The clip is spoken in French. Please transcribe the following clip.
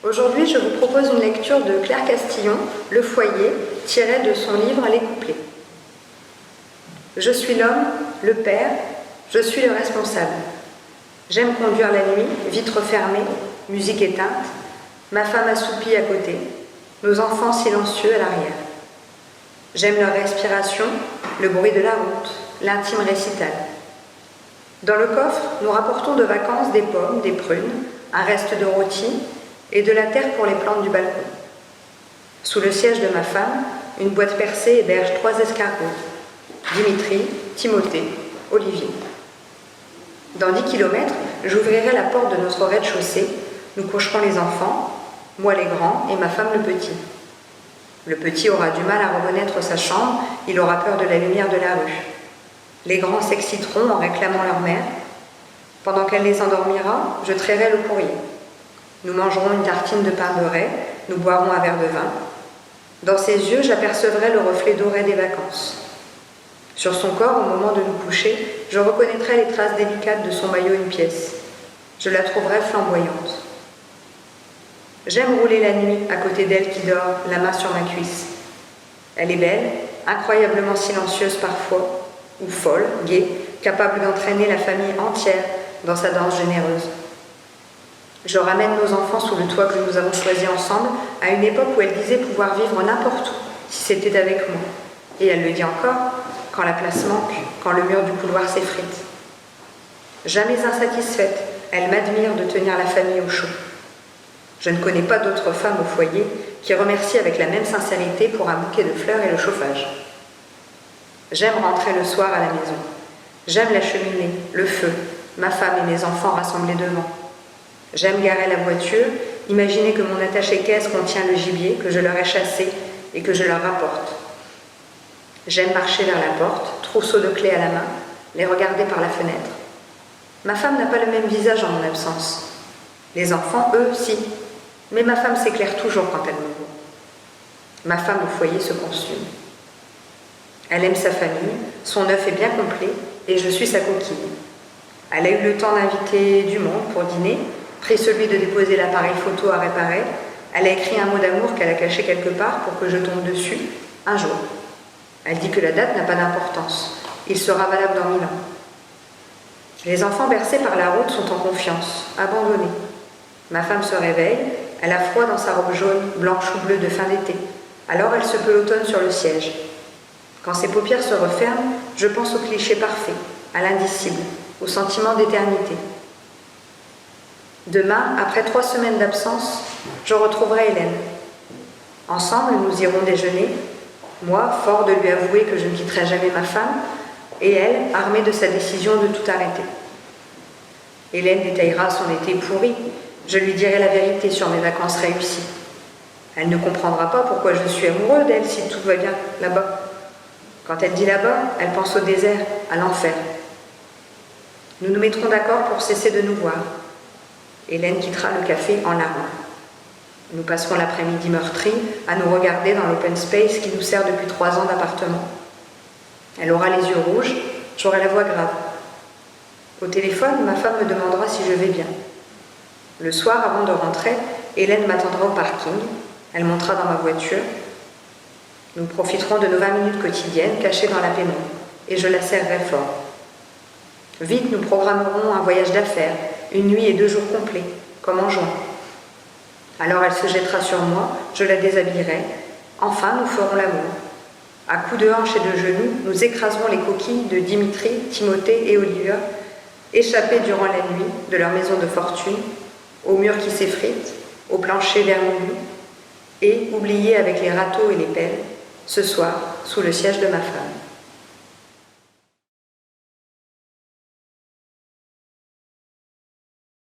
Aujourd'hui, je vous propose une lecture de Claire Castillon, Le foyer, tiré de son livre Les couplets. Je suis l'homme, le père, je suis le responsable. J'aime conduire la nuit, vitres fermées, musique éteinte, ma femme assoupie à côté, nos enfants silencieux à l'arrière. J'aime leur respiration, le bruit de la route, l'intime récital. Dans le coffre, nous rapportons de vacances des pommes, des prunes, un reste de rôti et de la terre pour les plantes du balcon. Sous le siège de ma femme, une boîte percée héberge 3 escargots, Dimitri, Timothée, Olivier. Dans 10 kilomètres, j'ouvrirai la porte de notre rez-de-chaussée, nous coucherons les enfants, moi les grands et ma femme le petit. Le petit aura du mal à reconnaître sa chambre, il aura peur de la lumière de la rue. Les grands s'exciteront en réclamant leur mère. Pendant qu'elle les endormira, je trairai le courrier. Nous mangerons une tartine de pain beurré, nous boirons un verre de vin. Dans ses yeux, j'apercevrai le reflet doré des vacances. Sur son corps, au moment de nous coucher, je reconnaîtrai les traces délicates de son maillot une pièce. Je la trouverai flamboyante. J'aime rouler la nuit à côté d'elle qui dort, la main sur ma cuisse. Elle est belle, incroyablement silencieuse parfois, ou folle, gaie, capable d'entraîner la famille entière dans sa danse généreuse. Je ramène nos enfants sous le toit que nous avons choisi ensemble à une époque où elle disait pouvoir vivre n'importe où, si c'était avec moi. Et elle le dit encore, quand la place manque, quand le mur du couloir s'effrite. Jamais insatisfaite, elle m'admire de tenir la famille au chaud. Je ne connais pas d'autre femme au foyer qui remercie avec la même sincérité pour un bouquet de fleurs et le chauffage. J'aime rentrer le soir à la maison. J'aime la cheminée, le feu, ma femme et mes enfants rassemblés devant. J'aime garer la voiture, imaginer que mon attaché-caisse contient le gibier que je leur ai chassé et que je leur rapporte. J'aime marcher vers la porte, trousseau de clés à la main, les regarder par la fenêtre. Ma femme n'a pas le même visage en mon absence. Les enfants, eux, si. Mais ma femme s'éclaire toujours quand elle me voit. Ma femme au foyer se consume. Elle aime sa famille, son œuf est bien complet et je suis sa coquille. Elle a eu le temps d'inviter du monde pour dîner, pris celui de déposer l'appareil photo à réparer. Elle a écrit un mot d'amour qu'elle a caché quelque part pour que je tombe dessus, un jour. Elle dit que la date n'a pas d'importance. Il sera valable dans 1000 ans. Les enfants bercés par la route sont en confiance, abandonnés. Ma femme se réveille, elle a froid dans sa robe jaune, blanche ou bleue de fin d'été. Alors elle se pelotonne sur le siège. Quand ses paupières se referment, je pense au cliché parfait, à l'indicible, au sentiment d'éternité. Demain, après 3 semaines d'absence, je retrouverai Hélène. Ensemble, nous irons déjeuner, moi, fort de lui avouer que je ne quitterai jamais ma femme, et elle, armée de sa décision de tout arrêter. Hélène détaillera son été pourri, je lui dirai la vérité sur mes vacances réussies. Elle ne comprendra pas pourquoi je suis amoureux d'elle si tout va bien là-bas. Quand elle dit là-bas, elle pense au désert, à l'enfer. Nous nous mettrons d'accord pour cesser de nous voir. Hélène quittera le café en larmes. Nous passerons l'après-midi meurtri à nous regarder dans l'open space qui nous sert depuis 3 ans d'appartement. Elle aura les yeux rouges, j'aurai la voix grave. Au téléphone, ma femme me demandera si je vais bien. Le soir, avant de rentrer, Hélène m'attendra au parking. Elle montera dans ma voiture. Nous profiterons de nos 20 minutes quotidiennes cachées dans la pénombre, et je la serrerai fort. Vite, nous programmerons un voyage d'affaires, 1 nuit et 2 jours complets, comme en juin. Alors elle se jettera sur moi, je la déshabillerai. Enfin, nous ferons l'amour. À coups de hanches et de genoux, nous écraserons les coquilles de Dimitri, Timothée et Olivia, échappés durant la nuit de leur maison de fortune, aux murs qui s'effritent, au plancher vermoulu, et oubliés avec les râteaux et les pelles, ce soir, sous le siège de ma femme.